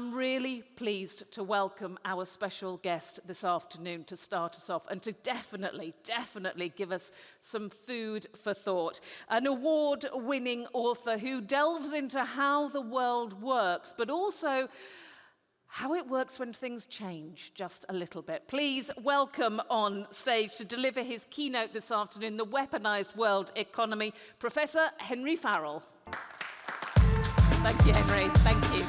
I'm really pleased to welcome our special guest this afternoon to start us off and to definitely give us some food for thought. An award-winning author who delves into how the world works, but also how it works when things change just a little bit. Please welcome on stage to deliver his keynote this afternoon, the Weaponized World Economy, Professor Henry Farrell. Thank you, Henry. Thank you.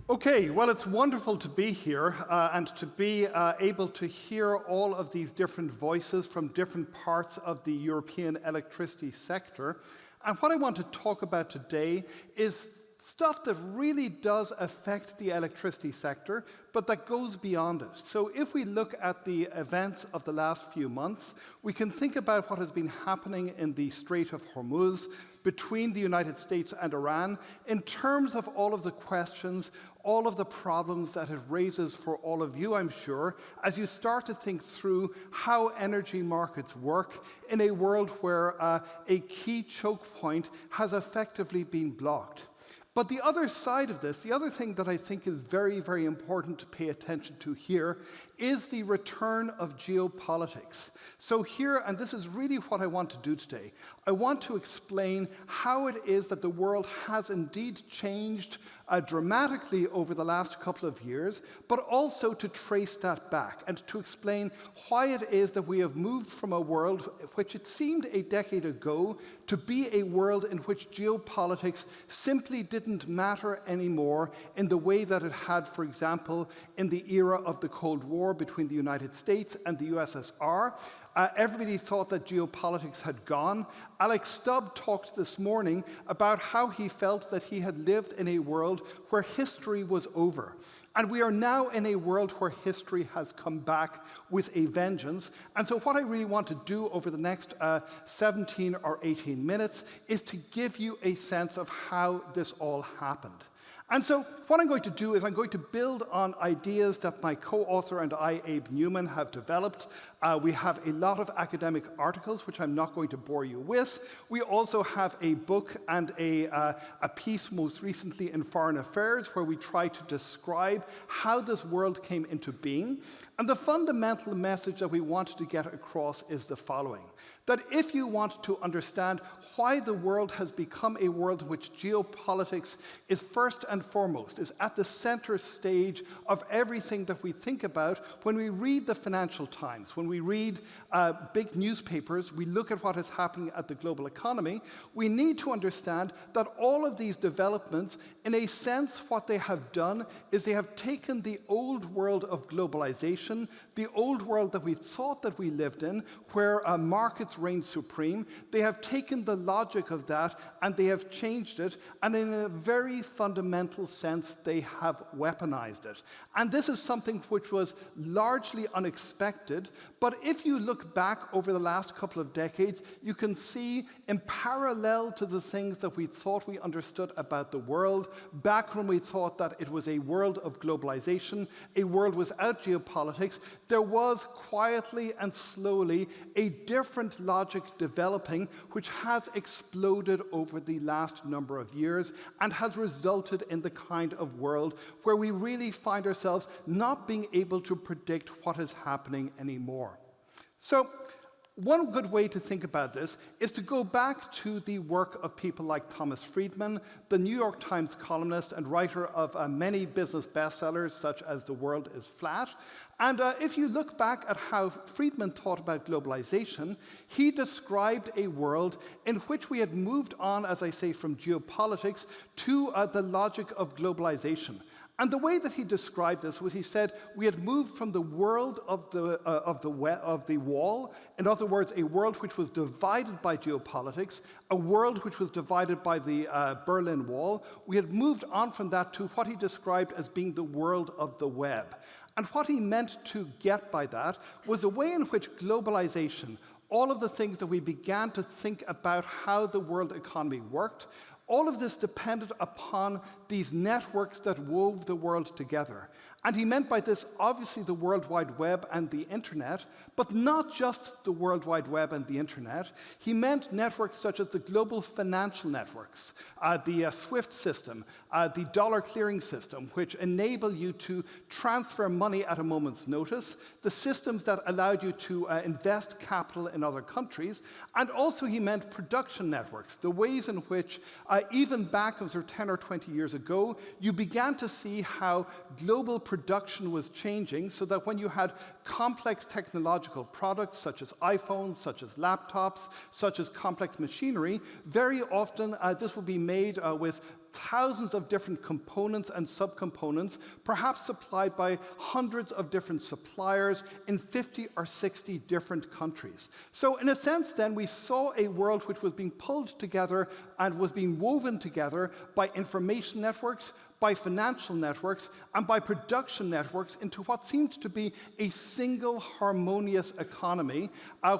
Okay, well, it's wonderful to be here and to be able to hear all of these different voices from different parts of the European electricity sector. And what I want to talk about today is stuff that really does affect the electricity sector, but that goes beyond it. So if we look at the events of the last few months, we can think about what has been happening in the Strait of Hormuz between the United States and Iran in terms of all of the questions, all of the problems that it raises for all of you, I'm sure, as you start to think through how energy markets work in a world where a key choke point has effectively been blocked. But the other side of this, the other thing that I think is very, very important to pay attention to here is the return of geopolitics. So here, and this is really what I want to do today, I want to explain how it is that the world has indeed changed dramatically over the last couple of years, but also to trace that back and to explain why it is that we have moved from a world which it seemed a decade ago to be a world in which geopolitics simply didn't matter anymore in the way that it had, for example, in the era of the Cold War between the United States and the USSR. Everybody thought that geopolitics had gone. Alex Stubb talked this morning about how he felt that he had lived in a world where history was over. And we are now in a world where history has come back with a vengeance. And so what I really want to do over the next 17 or 18 minutes is to give you a sense of how this all happened. And so what I'm going to do is I'm going to build on ideas that my co-author and I, Abe Newman, have developed. We have a lot of academic articles, which I'm not going to bore you with. We also have a book and a piece most recently in Foreign Affairs where we try to describe how this world came into being. And the fundamental message that we wanted to get across is the following: that if you want to understand why the world has become a world in which geopolitics is first and foremost, is at the center stage of everything that we think about when we read the Financial Times, when we read big newspapers, we look at what is happening at the global economy, we need to understand that all of these developments, in a sense, what they have done is they have taken the old world of globalization, the old world that we thought that we lived in, where markets reign supreme. They have taken the logic of that and they have changed it, and in a very fundamental sense, they have weaponized it. And this is something which was largely unexpected, but if you look back over the last couple of decades, you can see in parallel to the things that we thought we understood about the world, back when we thought that it was a world of globalization, a world without geopolitics, there was quietly and slowly a different logic developing, which has exploded over the last number of years and has resulted in the kind of world where we really find ourselves not being able to predict what is happening anymore. So, one good way to think about this is to go back to the work of people like Thomas Friedman, the New York Times columnist and writer of many business bestsellers such as The World is Flat. And if you look back at how Friedman thought about globalization, he described a world in which we had moved on, as I say, from geopolitics to the logic of globalization. And the way that he described this was, he said, we had moved from the world of the wall, in other words, a world which was divided by geopolitics, a world which was divided by the Berlin Wall. We had moved on from that to what he described as being the world of the web. And what he meant to get by that was the way in which globalization, all of the things that we began to think about how the world economy worked, all of this depended upon these networks that wove the world together. And he meant by this, obviously, the World Wide Web and the Internet, but not just the World Wide Web and the Internet. He meant networks such as the global financial networks, the SWIFT system, the dollar clearing system, which enable you to transfer money at a moment's notice, the systems that allowed you to invest capital in other countries, and also he meant production networks, the ways in which, even back 10 or 20 years ago, you began to see how global production was changing, so that when you had complex technological products such as iPhones, such as laptops, such as complex machinery, very often this would be made with thousands of different components and subcomponents, perhaps supplied by hundreds of different suppliers in 50 or 60 different countries. So in a sense, then, we saw a world which was being pulled together and was being woven together by information networks, by financial networks, and by production networks into what seemed to be a single harmonious economy,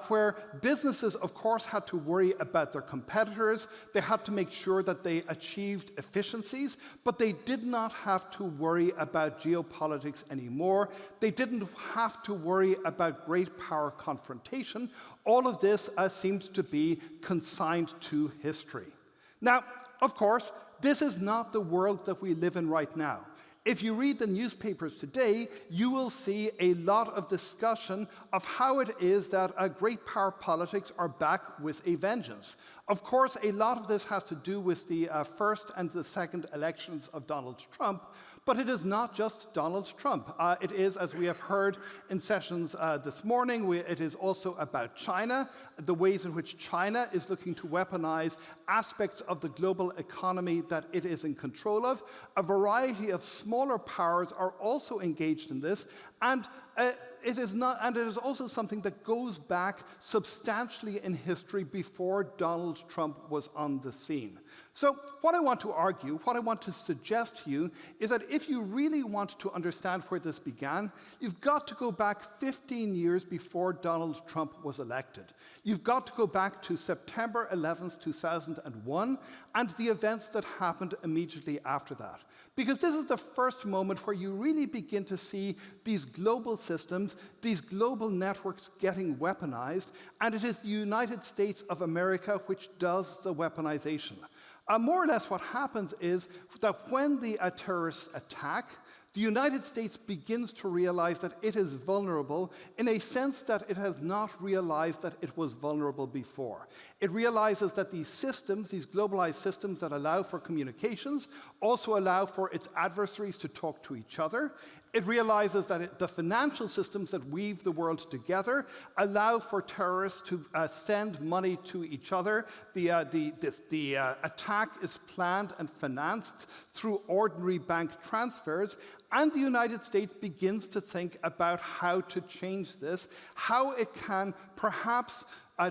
where businesses, of course, had to worry about their competitors. They had to make sure that they achieved efficiencies, but they did not have to worry about geopolitics anymore. They didn't have to worry about great power confrontation. All of this seemed to be consigned to history. Now, of course, this is not the world that we live in right now. If you read the newspapers today, you will see a lot of discussion of how it is that great power politics are back with a vengeance. Of course, a lot of this has to do with the first and the second elections of Donald Trump, but it is not just Donald Trump. It is, as we have heard in sessions this morning, it is also about China, the ways in which China is looking to weaponize aspects of the global economy that it is in control of. A variety of smaller powers are also engaged in this, and it is also something that goes back substantially in history before Donald Trump was on the scene. So what I want to argue, what I want to suggest to you, is that if you really want to understand where this began, you've got to go back 15 years before Donald Trump was elected. You've got to go back to September 11th, 2001, and the events that happened immediately after that. Because this is the first moment where you really begin to see these global systems, these global networks getting weaponized, and it is the United States of America which does the weaponization. More or less what happens is that when the terrorists attack, the United States begins to realize that it is vulnerable in a sense that it has not realized that it was vulnerable before. It realizes that these systems, these globalized systems that allow for communications, also allow for its adversaries to talk to each other. It realizes that the financial systems that weave the world together allow for terrorists to send money to each other. The attack is planned and financed through ordinary bank transfers, and the United States begins to think about how to change this, how it can perhaps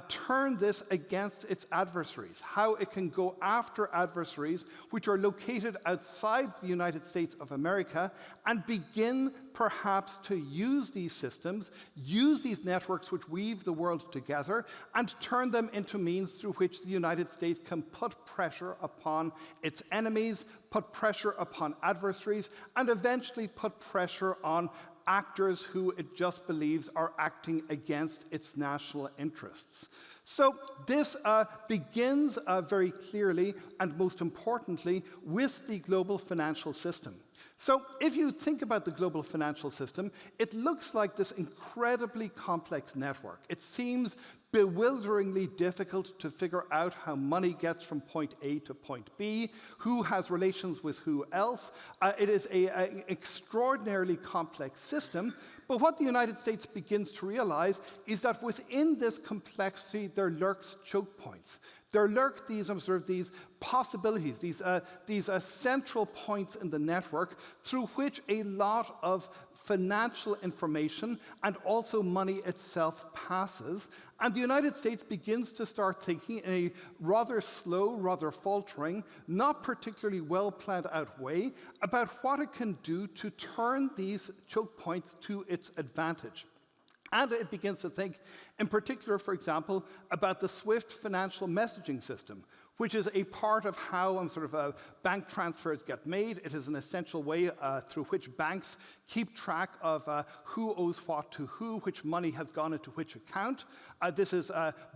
turn this against its adversaries, how it can go after adversaries which are located outside the United States of America and begin perhaps to use these systems, use these networks which weave the world together, and turn them into means through which the United States can put pressure upon its enemies, put pressure upon adversaries, and eventually put pressure on actors who it just believes are acting against its national interests. So this begins very clearly and most importantly with the global financial system. So if you think about the global financial system, it looks like this incredibly complex network. It seems bewilderingly difficult to figure out how money gets from point A to point B, who has relations with who else. It is an extraordinarily complex system, but what the United States begins to realize is that within this complexity there lurks choke points. There lurk these possibilities, these central points in the network through which a lot of financial information and also money itself passes. And the United States begins to start thinking in a rather slow, rather faltering, not particularly well planned out way about what it can do to turn these choke points to its advantage. And it begins to think, in particular, for example, about the SWIFT financial messaging system, which is a part of how bank transfers get made. It is an essential way through which banks keep track of who owes what to who, which money has gone into which account. This is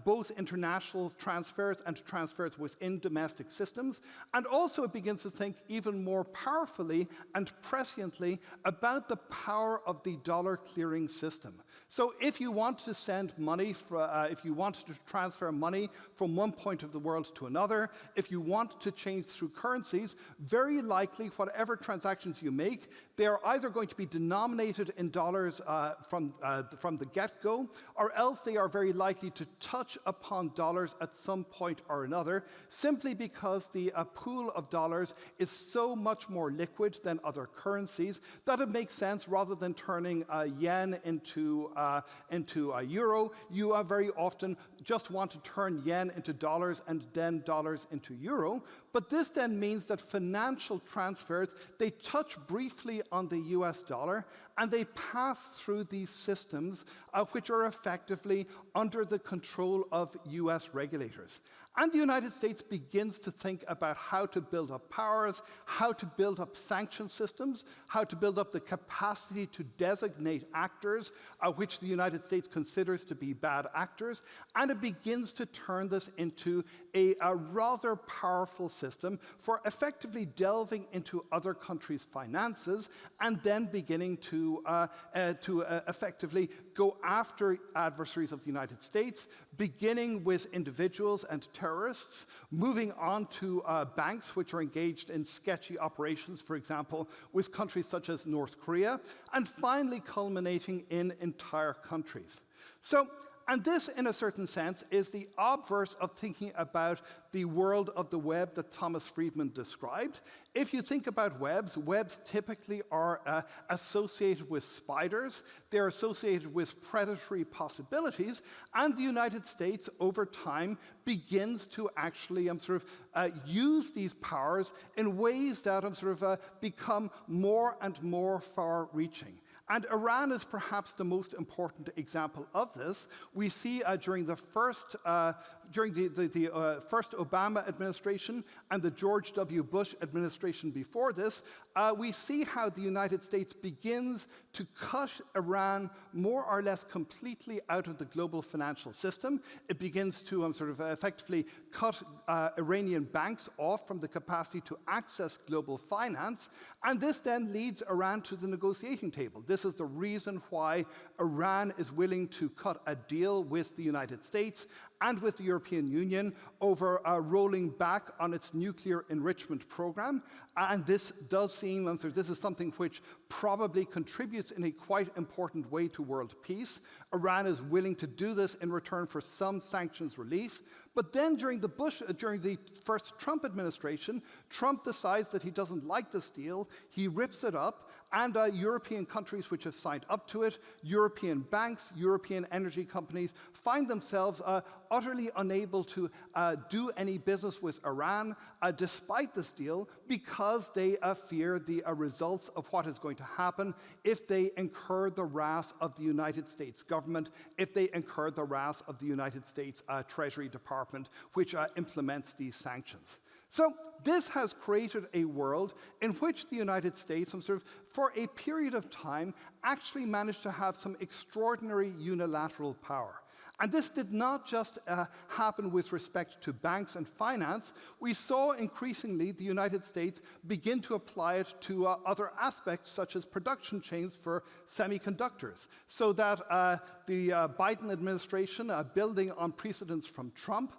both international transfers and transfers within domestic systems. And also it begins to think even more powerfully and presciently about the power of the dollar clearing system. So if you want to send money, if you want to transfer money from one point of the world to another, if you want to change through currencies, very likely whatever transactions you make, they are either going to be denominated in dollars from the get-go, or else they are very likely to touch upon dollars at some point or another, simply because the pool of dollars is so much more liquid than other currencies that it makes sense, rather than turning yen into euro, you very often just want to turn yen into dollars and then dollars into euro. But this then means that financial transfers, they touch briefly on the US dollar, and they pass through these systems which are effectively under the control of US regulators. And the United States begins to think about how to build up powers, how to build up sanction systems, how to build up the capacity to designate actors, which the United States considers to be bad actors, and it begins to turn this into a rather powerful system for effectively delving into other countries' finances and then beginning to effectively go after adversaries of the United States, beginning with individuals and terrorists, moving on to banks which are engaged in sketchy operations, for example, with countries such as North Korea, and finally culminating in entire countries. And this, in a certain sense, is the obverse of thinking about the world of the web that Thomas Friedman described. If you think about webs typically are associated with spiders. They're associated with predatory possibilities. And the United States, over time, begins to actually use these powers in ways that become more and more far-reaching. And Iran is perhaps the most important example of this. We see during the first Obama administration and the George W. Bush administration before this, we see how the United States begins to cut Iran more or less completely out of the global financial system. It begins to effectively cut Iranian banks off from the capacity to access global finance, and this then leads Iran to the negotiating table. This is the reason why Iran is willing to cut a deal with the United States and with the European Union over rolling back on its nuclear enrichment program. And this does seem, this is something which probably contributes in a quite important way to world peace. Iran is willing to do this in return for some sanctions relief. But then during the first Trump administration, Trump decides that he doesn't like this deal. He rips it up, and European countries which have signed up to it, European banks, European energy companies, find themselves utterly unable to do any business with Iran despite this deal, because they fear the results of what is going to happen if they incur the wrath of the United States government, if they incur the wrath of the United States Treasury Department, which implements these sanctions. So this has created a world in which the United States, for a period of time, actually managed to have some extraordinary unilateral power. And this did not just happen with respect to banks and finance. We saw increasingly the United States begin to apply it to other aspects, such as production chains for semiconductors, so that the Biden administration, building on precedents from Trump,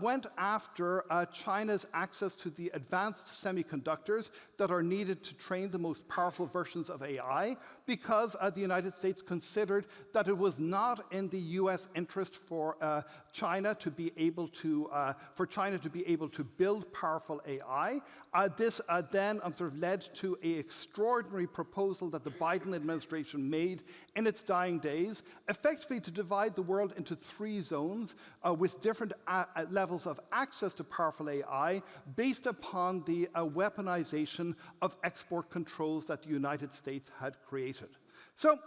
went after China's access to the advanced semiconductors that are needed to train the most powerful versions of AI, because the United States considered that it was not in the U.S. interest for China to be able to build powerful AI. This then led to an extraordinary proposal that the Biden administration made in its dying days, effectively to divide the world into 3 zones with different levels of access to powerful AI based upon the weaponization of export controls that the United States had created. So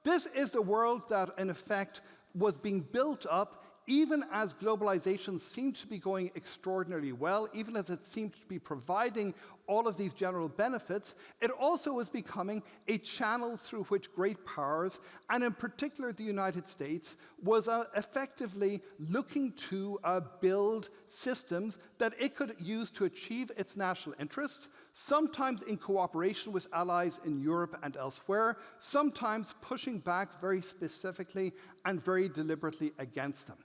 this is the world that, in effect, was being built up even as globalization seemed to be going extraordinarily well, even as it seemed to be providing all of these general benefits, it also was becoming a channel through which great powers, and in particular the United States, was effectively looking to build systems that it could use to achieve its national interests, sometimes in cooperation with allies in Europe and elsewhere, sometimes pushing back very specifically and very deliberately against them.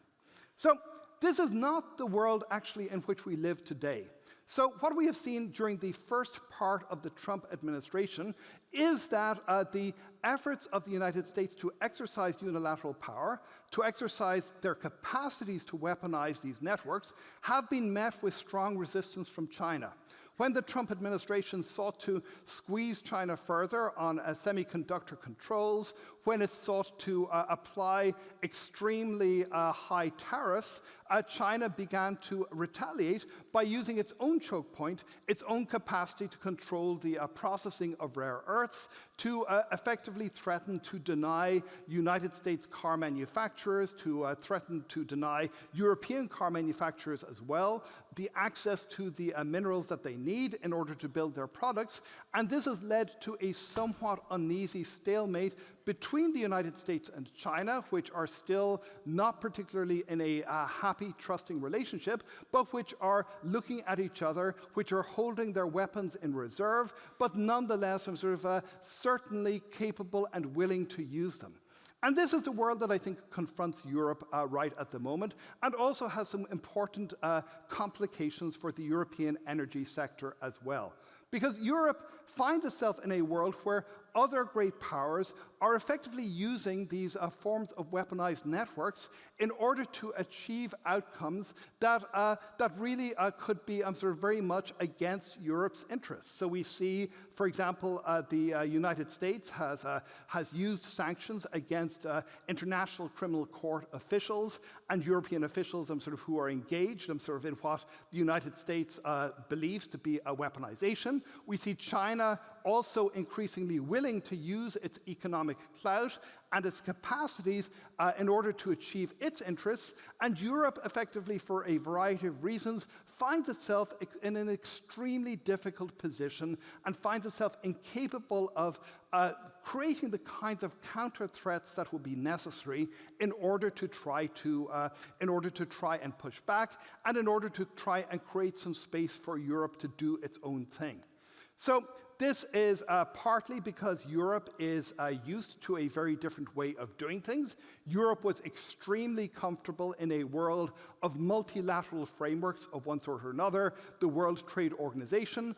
So this is not the world actually in which we live today. So what we have seen during the first part of the Trump administration is that the efforts of the United States to exercise unilateral power, to exercise their capacities to weaponize these networks, have been met with strong resistance from China. When the Trump administration sought to squeeze China further on semiconductor controls, when it sought to apply extremely high tariffs, China began to retaliate by using its own choke point, its own capacity to control the processing of rare earths, to effectively threaten to deny United States car manufacturers, to threaten to deny European car manufacturers as well the access to the minerals that they need in order to build their products. And this has led to a somewhat uneasy stalemate between the United States and China, which are still not particularly in a happy, trusting relationship, but which are looking at each other, which are holding their weapons in reserve, but nonetheless are sort of certainly capable and willing to use them. And this is the world that I think confronts Europe right at the moment, and also has some important complications for the European energy sector as well. Because Europe finds itself in a world where other great powers are effectively using these forms of weaponized networks in order to achieve outcomes that really could be sort of very much against Europe's interests. So we see, for example, the United States has used sanctions against international criminal court officials and European officials sort of who are engaged sort of in what the United States believes to be a weaponization. We see China also increasingly willing to use its economic clout and its capacities in order to achieve its interests, and Europe effectively, for a variety of reasons, finds itself in an extremely difficult position and finds itself incapable of creating the kinds of counter threats that will be necessary in order to try and push back, and in order to try and create some space for Europe to do its own thing. So this is partly because Europe is used to a very different way of doing things. Europe was extremely comfortable in a world of multilateral frameworks of one sort or another, the World Trade Organization.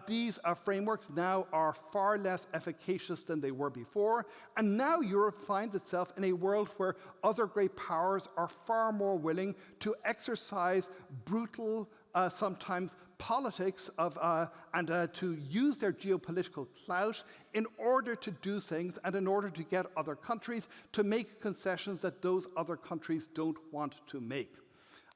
These frameworks now are far less efficacious than they were before, and now Europe finds itself in a world where other great powers are far more willing to exercise brutal, sometimes politics and to use their geopolitical clout in order to do things and in order to get other countries to make concessions that those other countries don't want to make.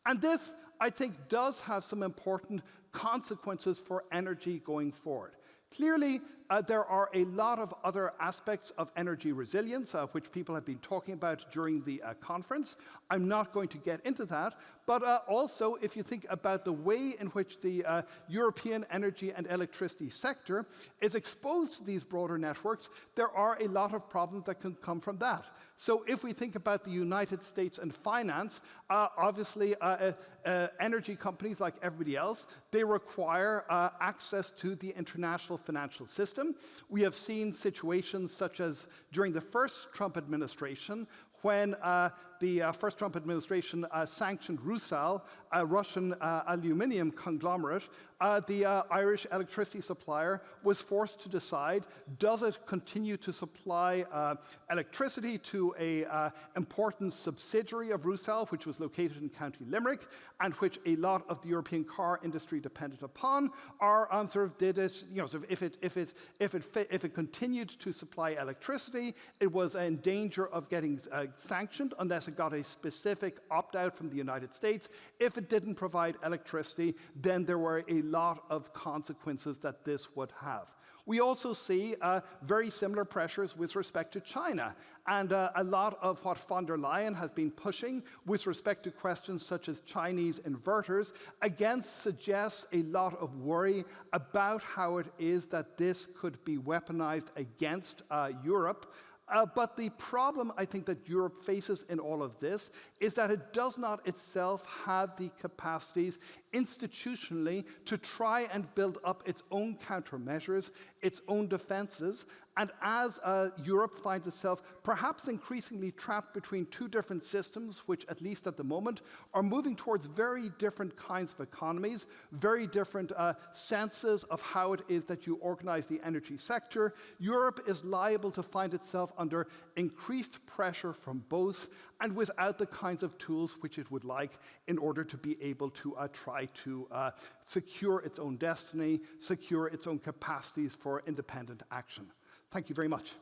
And this, I think, does have some important consequences for energy going forward. Clearly, there are a lot of other aspects of energy resilience, which people have been talking about during the conference. I'm not going to get into that, but also if you think about the way in which the European energy and electricity sector is exposed to these broader networks, there are a lot of problems that can come from that. So if we think about the United States and finance, obviously energy companies, like everybody else, they require access to the international financial system. We have seen situations such as during the first Trump administration, when the first Trump administration sanctioned Rusal, a Russian aluminum conglomerate, the Irish electricity supplier was forced to decide, does it continue to supply electricity to an important subsidiary of Rusal, which was located in County Limerick, and which a lot of the European car industry depended upon, or sort of did it, sort of if it continued to supply electricity, it was in danger of getting sanctioned unless it got a specific opt-out from the United States. If it didn't provide electricity, then there were a lot of consequences that this would have. We also see very similar pressures with respect to China. And a lot of what von der Leyen has been pushing with respect to questions such as Chinese inverters, again, suggests a lot of worry about how it is that this could be weaponized against Europe. But the problem, I think, that Europe faces in all of this is that it does not itself have the capacities institutionally to try and build up its own countermeasures, its own defenses. And as Europe finds itself perhaps increasingly trapped between two different systems, which at least at the moment are moving towards very different kinds of economies, very different senses of how it is that you organize the energy sector, Europe is liable to find itself under increased pressure from both and without the kinds of tools which it would like in order to be able to try to secure its own destiny, secure its own capacities for independent action. Thank you very much.